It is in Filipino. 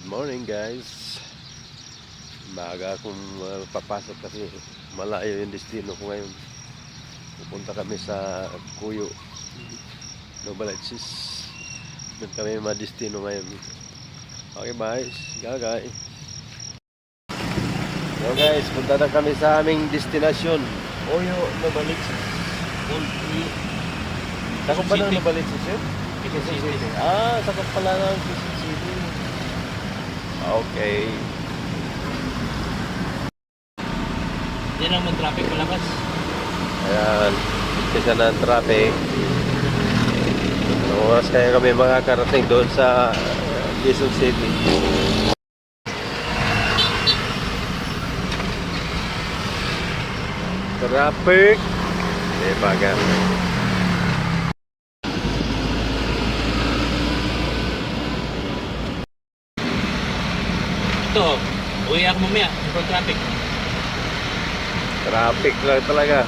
Good morning guys. Maaga akong papasok kasi malayo yung destino ko ngayon. Pupunta kami sa Kuyo, Novaliches. Doon kami madestino ngayon. Okay guys, guys. So guys, punta na kami sa aming destinasyon, Kuyo, Novaliches. Sakop pa ng Novaliches yun? Quezon City. Sakop pala ng Quezon City. Okay. Yan ang mag-traffic malakas. Ayan, umpisa na ang traffic. Anong oras kaya kami makakarating doon sa Quezon City? Traffic! Baga. Ito, uwi ako mamaya. Ito traffic. Traffic lang talaga.